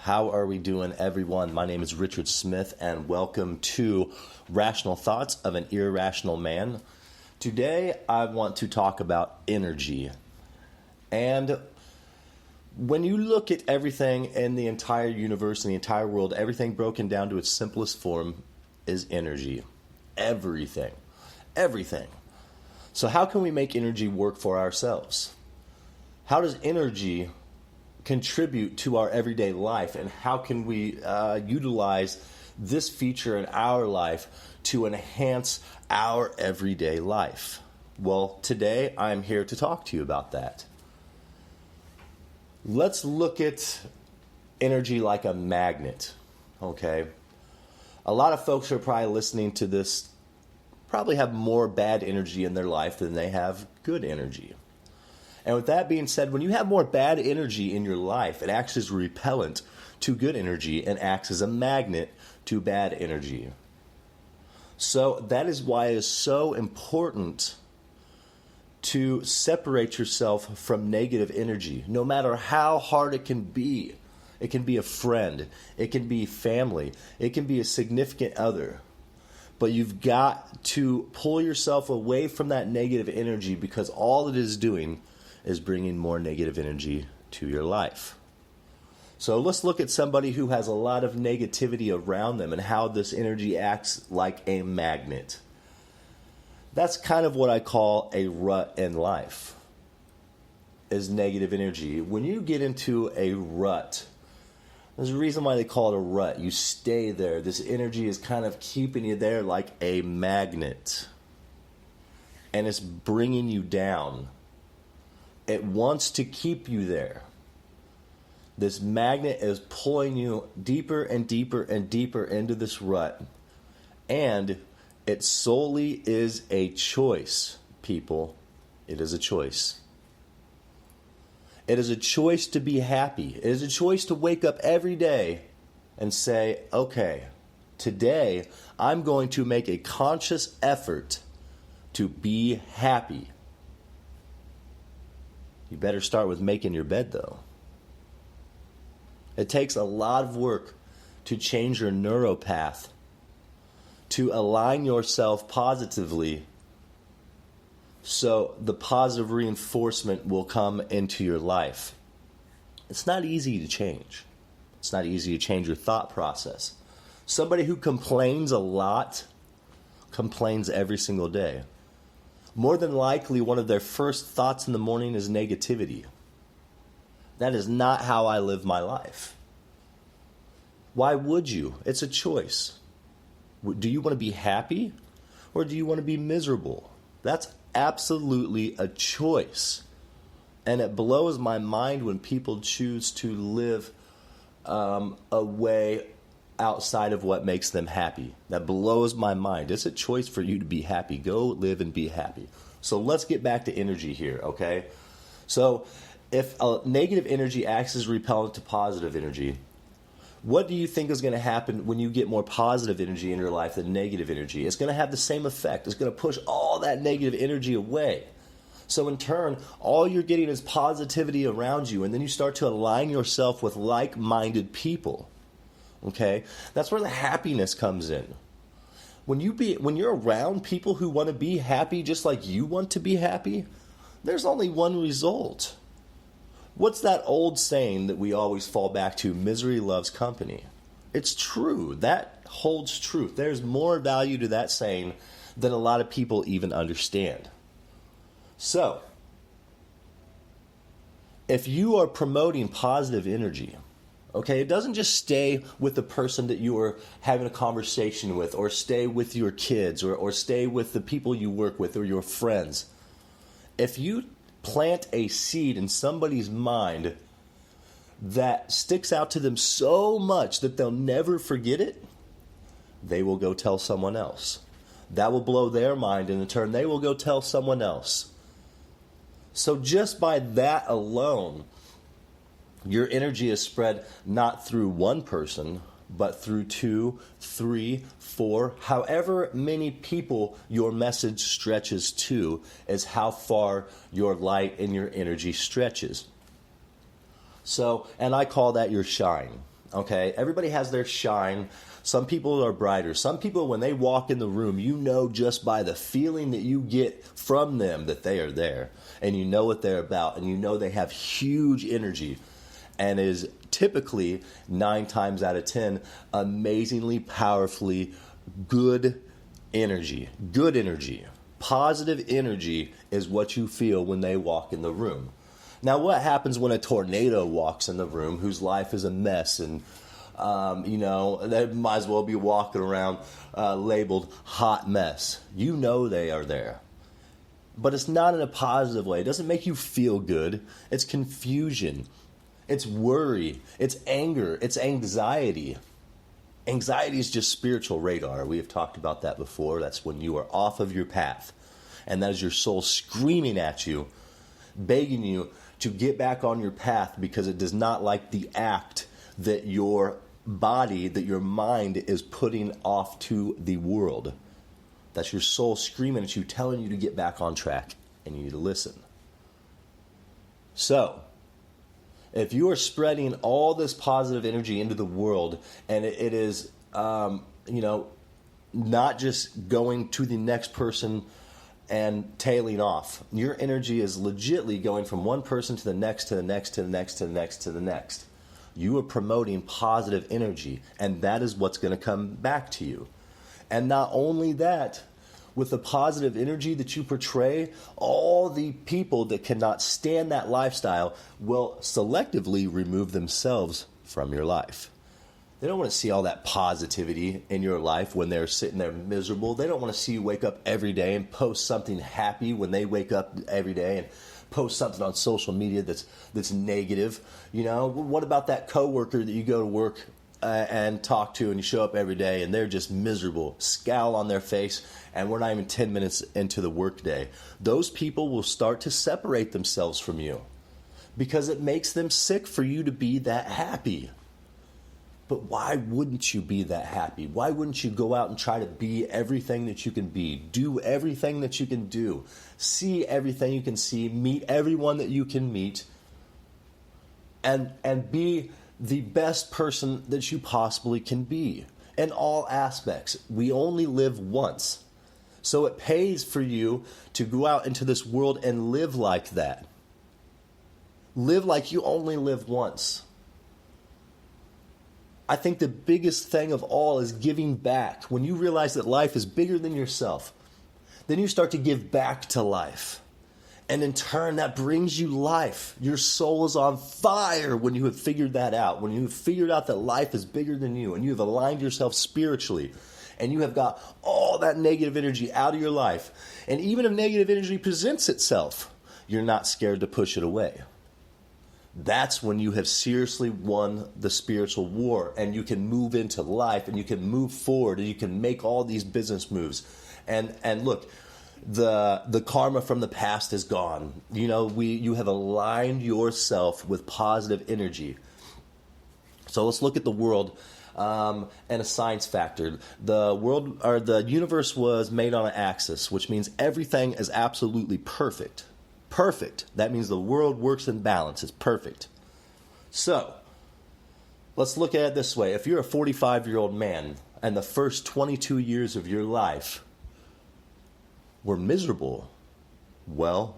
How are we doing, everyone? My name is Richard Smith, and welcome to Rational Thoughts of an Irrational Man. Today, I want to talk about energy. And when you look at everything in the entire universe and the entire world, everything broken down to its simplest form is energy. Everything. Everything. So how can we make energy work for ourselves? How does energy contribute to our everyday life, and how can we utilize this feature in our life to enhance our everyday life? Well, today I'm here to talk to you about that. Let's look at energy like a magnet, okay? A lot of folks who are probably listening to this probably have more bad energy in their life than they have good energy. And with that being said, when you have more bad energy in your life, it acts as a repellent to good energy and acts as a magnet to bad energy. So that is why it is so important to separate yourself from negative energy, no matter how hard it can be. It can be a friend, it can be family, it can be a significant other. But you've got to pull yourself away from that negative energy, because all it is doing is bringing more negative energy to your life. So let's look at somebody who has a lot of negativity around them and how this energy acts like a magnet. That's kind of what I call a rut in life, is negative energy. When you get into a rut, there's a reason why they call it a rut. You stay there. This energy is kind of keeping you there like a magnet, and it's bringing you down. It wants to keep you there. This magnet is pulling you deeper and deeper and deeper into this rut. And it solely is a choice, people. It is a choice. It is a choice to be happy. It is a choice to wake up every day and say, okay, today I'm going to make a conscious effort to be happy. You better start with making your bed, though. It takes a lot of work to change your neuropath, to align yourself positively so the positive reinforcement will come into your life. It's not easy to change. It's not easy to change your thought process. Somebody who complains a lot complains every single day. More than likely, one of their first thoughts in the morning is negativity. That is not how I live my life. Why would you? It's a choice. Do you want to be happy, or do you want to be miserable? That's absolutely a choice. And it blows my mind when people choose to live a way outside of what makes them happy. That blows my mind. It's a choice for you to be happy. Go live and be happy. So let's get back to energy here, okay? So if a negative energy acts as repellent to positive energy, what do you think is going to happen when you get more positive energy in your life than negative energy? It's going to have the same effect. It's going to push all that negative energy away. So in turn, all you're getting is positivity around you, and then you start to align yourself with like-minded people. Okay, that's where the happiness comes in. When you're around people who want to be happy just like you want to be happy, there's only one result. What's that old saying that we always fall back to? Misery loves company. It's true. That holds truth. There's more value to that saying than a lot of people even understand. So, if you are promoting positive energy, okay, it doesn't just stay with the person that you are having a conversation with, or stay with your kids, or stay with the people you work with, or your friends. If you plant a seed in somebody's mind that sticks out to them so much that they'll never forget it, they will go tell someone else. That will blow their mind, and in turn, they will go tell someone else. So just by that alone, your energy is spread not through one person, but through 2, 3, 4, however many people your message stretches to is how far your light and your energy stretches. So, and I call that your shine. Okay, everybody has their shine. Some people are brighter. Some people, when they walk in the room, you know just by the feeling that you get from them that they are there. And you know what they're about. And you know they have huge energy. And is typically 9 times out of 10 amazingly, powerfully good energy. Good energy. Positive energy is what you feel when they walk in the room. Now, what happens when a tornado walks in the room whose life is a mess and, they might as well be walking around labeled hot mess? You know they are there. But it's not in a positive way. It doesn't make you feel good. It's confusion. It's worry. It's anger. It's anxiety. Anxiety is just spiritual radar. We have talked about that before. That's when you are off of your path. And that is your soul screaming at you, begging you to get back on your path because it does not like the act that your body, that your mind is putting off to the world. That's your soul screaming at you, telling you to get back on track, and you need to listen. So, if you are spreading all this positive energy into the world, and it is, not just going to the next person and tailing off. Your energy is legitly going from one person to the next, to the next, to the next, to the next, to the next. You are promoting positive energy, and that is what's going to come back to you. And not only that, with the positive energy that you portray, all the people that cannot stand that lifestyle will selectively remove themselves from your life. They don't want to see all that positivity in your life when they're sitting there miserable. They don't want to see you wake up every day and post something happy when they wake up every day and post something on social media that's negative. What about that coworker that you go to work and talk to and you show up every day and they're just miserable, scowl on their face, and we're not even 10 minutes into the workday? Those people will start to separate themselves from you because it makes them sick for you to be that happy. But why wouldn't you be that happy? Why wouldn't you go out and try to be everything that you can be? Do everything that you can do. See everything you can see. Meet everyone that you can meet. And be the best person that you possibly can be in all aspects. We only live once. So it pays for you to go out into this world and live like that. Live like you only live once. I think the biggest thing of all is giving back. When you realize that life is bigger than yourself, then you start to give back to life. And in turn, that brings you life. Your soul is on fire when you have figured that out. When you have figured out that life is bigger than you and you have aligned yourself spiritually and you have got all that negative energy out of your life. And even if negative energy presents itself, you're not scared to push it away. That's when you have seriously won the spiritual war and you can move into life and you can move forward and you can make all these business moves. And look, the karma from the past is gone. You have aligned yourself with positive energy. So let's look at the world and a science factor. The universe was made on an axis, which means everything is absolutely perfect. Perfect. That means the world works in balance. It's perfect. So, let's look at it this way. If you're a 45-year-old man and the first 22 years of your life were miserable, well,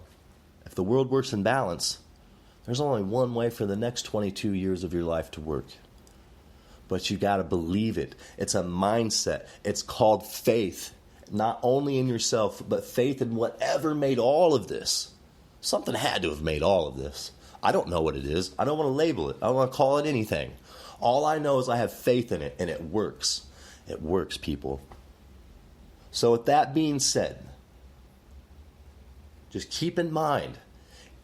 if the world works in balance, there's only one way for the next 22 years of your life to work. But you got to believe it. It's a mindset. It's called faith. Not only in yourself, but faith in whatever made all of this. Something had to have made all of this. I don't know what it is. I don't want to label it. I don't want to call it anything. All I know is I have faith in it, and it works. It works, people. So with that being said, just keep in mind,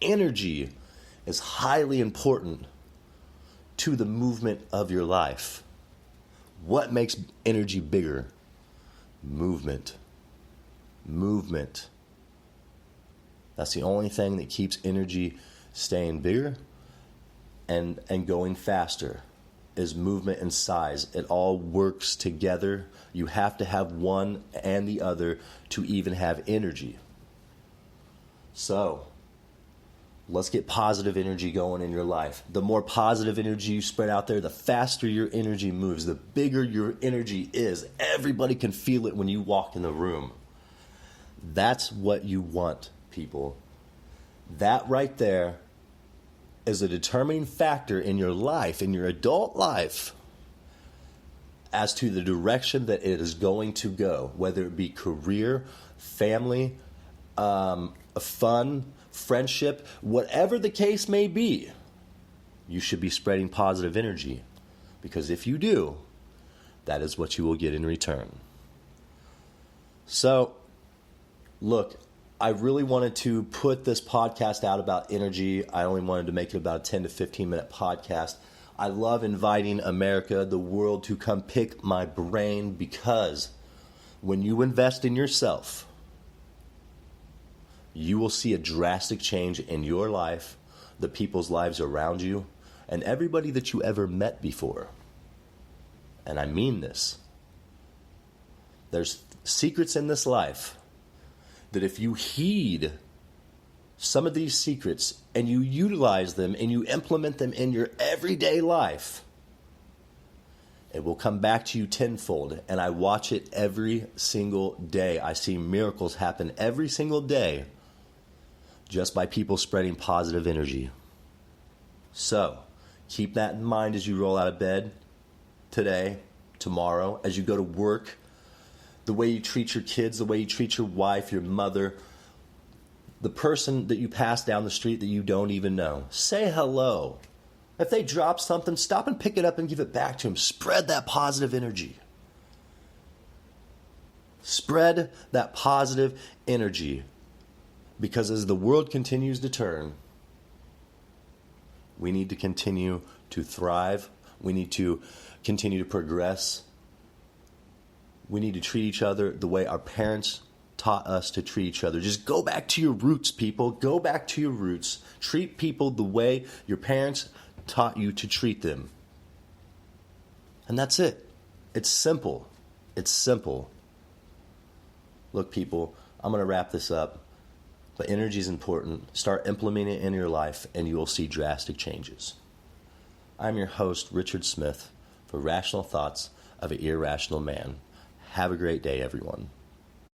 energy is highly important to the movement of your life. What makes energy bigger? Movement. Movement. That's the only thing that keeps energy staying bigger and going faster is movement and size. It all works together. You have to have one and the other to even have energy. So, Let's get positive energy going in your life. The more positive energy you spread out there, the faster your energy moves, the bigger your energy is. Everybody can feel it when you walk in the room. That's what you want, people. That right there is a determining factor in your life, in your adult life, as to the direction that it is going to go, whether it be career, family, fun, friendship, whatever the case may be. You should be spreading positive energy, because if you do, that is what you will get in return. So, look, I really wanted to put this podcast out about energy. I only wanted to make it about a 10 to 15 minute podcast. I love inviting America, the world, to come pick my brain, because when you invest in yourself, you will see a drastic change in your life, the people's lives around you, and everybody that you ever met before. And I mean this. There's secrets in this life that if you heed some of these secrets and you utilize them and you implement them in your everyday life, it will come back to you tenfold. And I watch it every single day. I see miracles happen every single day just by people spreading positive energy. So, keep that in mind as you roll out of bed today, tomorrow, as you go to work. The way you treat your kids, the way you treat your wife, your mother, the person that you pass down the street that you don't even know. Say hello. If they drop something, stop and pick it up and give it back to them. Spread that positive energy. Spread that positive energy. Because as the world continues to turn, we need to continue to thrive. We need to continue to progress. We need to treat each other the way our parents taught us to treat each other. Just go back to your roots, people. Go back to your roots. Treat people the way your parents taught you to treat them. And that's it. It's simple. It's simple. Look, people, I'm going to wrap this up. But energy is important. Start implementing it in your life, and you will see drastic changes. I'm your host, Richard Smith, for Rational Thoughts of an Irrational Man. Have a great day, everyone.